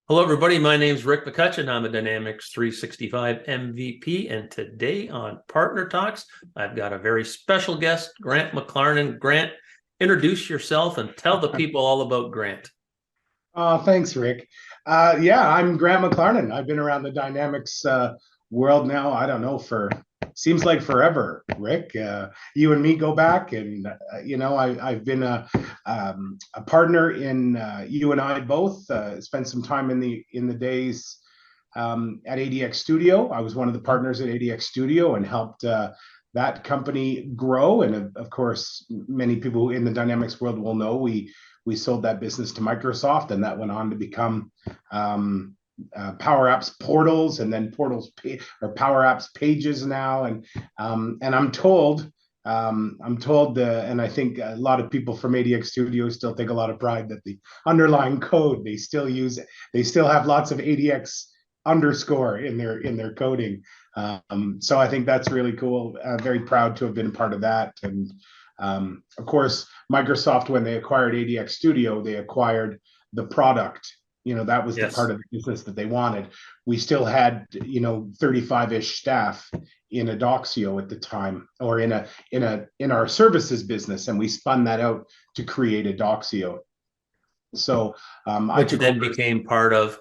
Hello, everybody. My name is Rick McCutcheon. I'm a Dynamics 365 MVP, and today on Partner Talks, I've got a very special guest, Grant McLarnon. Grant, introduce yourself and tell the people all about Grant. Thanks, Rick. Yeah, I'm Grant McLarnon. I've been around the Dynamics world now, I don't know, seems like forever, Rick. You and me go back, and I've been a partner in you and I both spent some time in the days at Adxstudio. I was one of the partners at Adxstudio and helped that company grow. And of course, many people in the Dynamics world will know we sold that business to Microsoft, and that went on to become Power Apps Portals, and then Power Apps Pages now. And I'm told, and I think a lot of people from Adxstudio still take a lot of pride that the underlying code they still use, they still have lots of ADX underscore in their coding. So I think that's really cool. Very proud to have been a part of that. And of course, Microsoft, when they acquired Adxstudio, they acquired the product. That was the part of the business that they wanted. We still had 35-ish staff in Adxstudio at the time, or in our services business, and we spun that out to create Adxstudio. So which then became part of.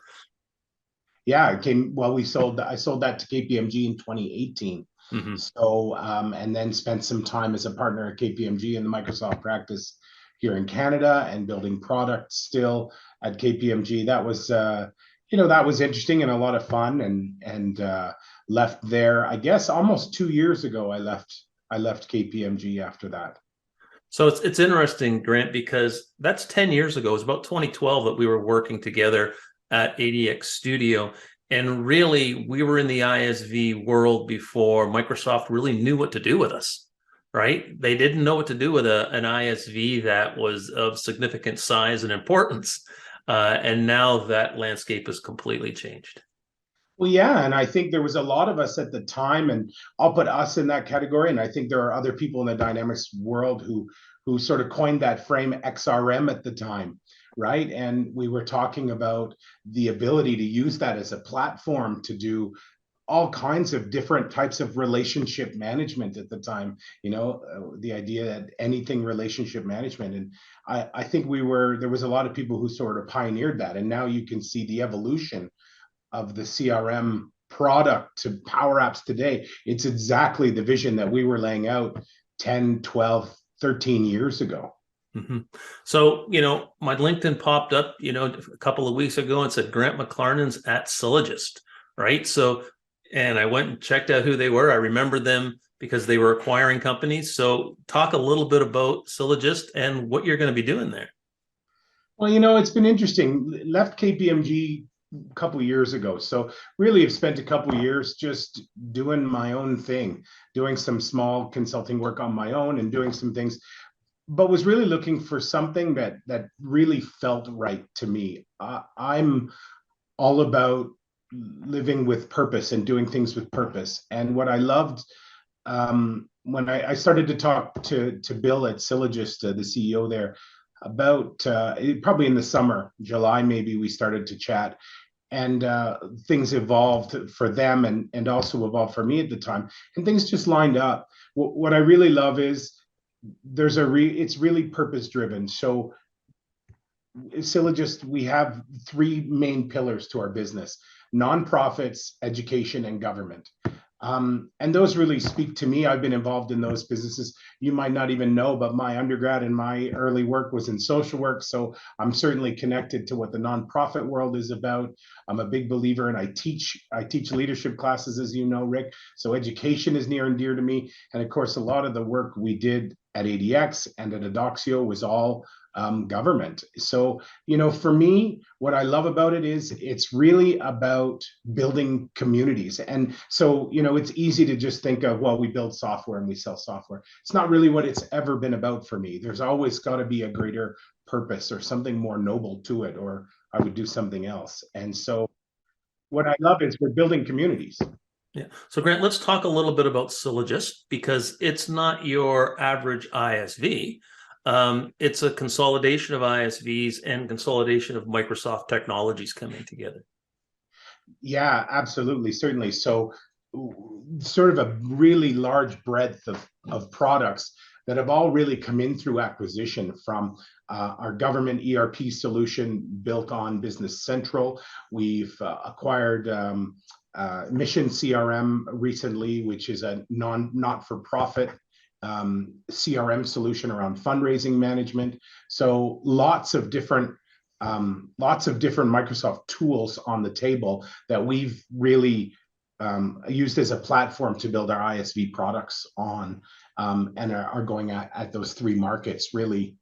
Yeah, it came. Well, I sold that to KPMG in 2018. Mm-hmm. So, and then spent some time as a partner at KPMG in the Microsoft practice here in Canada, and building products still at KPMG. That was, that was interesting and a lot of fun. And left there, I guess, almost 2 years ago. I left KPMG after that. So it's interesting, Grant, because that's 10 years ago. It was about 2012 that we were working together at Adxstudio. And really, we were in the ISV world before Microsoft really knew what to do with us, right? They didn't know what to do with an ISV that was of significant size and importance. And now that landscape has completely changed. Well, yeah, and I think there was a lot of us at the time, and I'll put us in that category. And I think there are other people in the Dynamics world who sort of coined that frame XRM at the time, right? And we were talking about the ability to use that as a platform to do all kinds of different types of relationship management at the time, the idea that anything relationship management. And I think there was a lot of people who sort of pioneered that. And now you can see the evolution of the CRM product to Power Apps today. It's exactly the vision that we were laying out 10, 12, 13 years ago. Mm-hmm. So, my LinkedIn popped up, a couple of weeks ago and said Grant McLarnon's at Sylogist, right? So, and I went and checked out who they were. I remember them because they were acquiring companies. So talk a little bit about Sylogist and what you're going to be doing there. Well, it's been interesting. Left KPMG a couple of years ago. So really have spent a couple of years just doing my own thing, doing some small consulting work on my own and doing some things, but was really looking for something that really felt right to me. I'm all about living with purpose and doing things with purpose. And what I loved when I started to talk to Bill at Sylogist, the CEO there, about probably in the summer, July maybe, we started to chat, and things evolved for them and also evolved for me at the time, and things just lined up. What I really love is it's really purpose driven. So Sylogist, we have three main pillars to our business: nonprofits, education, and government. And those really speak to me. I've been involved in those businesses. You might not even know, but my undergrad and my early work was in social work. So I'm certainly connected to what the nonprofit world is about. I'm a big believer, and I teach leadership classes, as you know, Rick. So education is near and dear to me. And of course, a lot of the work we did at ADX and at Adxstudio was all government. So, for me, what I love about it is it's really about building communities. And so, it's easy to just think of, well, we build software and we sell software. It's not really what it's ever been about for me. There's always got to be a greater purpose or something more noble to it, or I would do something else. And so what I love is we're building communities. Yeah. So Grant, let's talk a little bit about Sylogist, because it's not your average ISV. It's a consolidation of ISVs and consolidation of Microsoft technologies coming together. Yeah, absolutely, certainly. So sort of a really large breadth of products that have all really come in through acquisition, from our government ERP solution built on Business Central. We've acquired Mission CRM recently, which is a not-for-profit CRM solution around fundraising management. So lots of different Microsoft tools on the table that we've really used as a platform to build our ISV products on, and are going at those three markets really.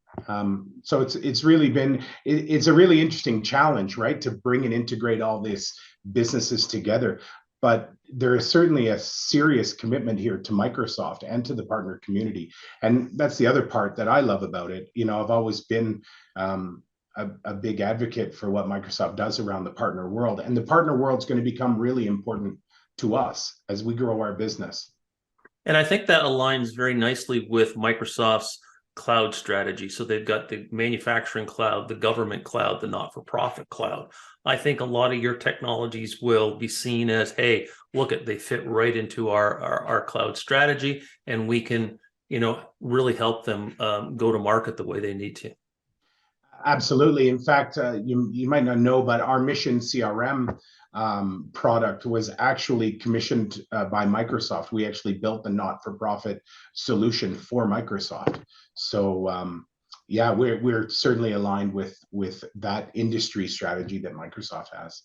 So it's really been it's a really interesting challenge, right, to bring and integrate all these businesses together. But there is certainly a serious commitment here to Microsoft and to the partner community, and that's the other part that I love about it. I've always been a big advocate for what Microsoft does around the partner world, and the partner world is going to become really important to us as we grow our business. And I think that aligns very nicely with Microsoft's cloud strategy. So they've got the manufacturing cloud, the government cloud, the not-for-profit cloud. I think a lot of your technologies will be seen as, hey, look at, they fit right into our cloud strategy, and we can, really help them go to market the way they need to. Absolutely. In fact, you might not know, but our Mission CRM product was actually commissioned by Microsoft. We actually built the not-for-profit solution for Microsoft. So yeah, we're certainly aligned with that industry strategy that Microsoft has.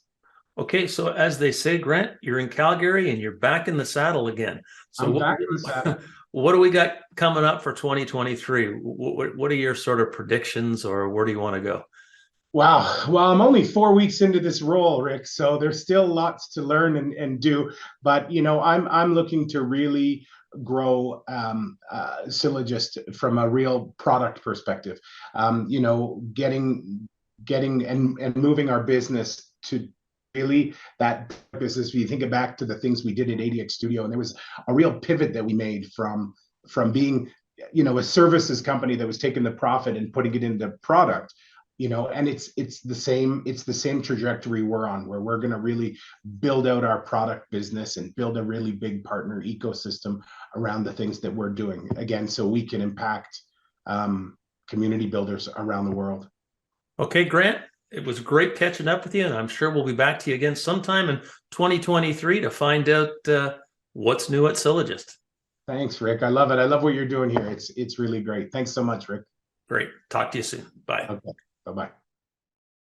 Okay, so as they say, Grant, you're in Calgary and you're back in the saddle again. So I'm back in the saddle. What do we got coming up for 2023? What are your sort of predictions, or where do you want to go? Wow. Well, I'm only 4 weeks into this role, Rick, so there's still lots to learn and do. But I'm looking to really grow Sylogist from a real product perspective. Getting and moving our business to really that business. If you think back to the things we did at Adxstudio, and there was a real pivot that we made from being a services company that was taking the profit and putting it into product. And it's the same trajectory we're on, where we're going to really build out our product business and build a really big partner ecosystem around the things that we're doing, again, so we can impact community builders around the world. Okay, Grant, it was great catching up with you, and I'm sure we'll be back to you again sometime in 2023 to find out what's new at Sylogist. Thanks, Rick. I love it. I love what you're doing here. It's really great. Thanks so much, Rick. Great. Talk to you soon. Bye. Okay. Bye-bye.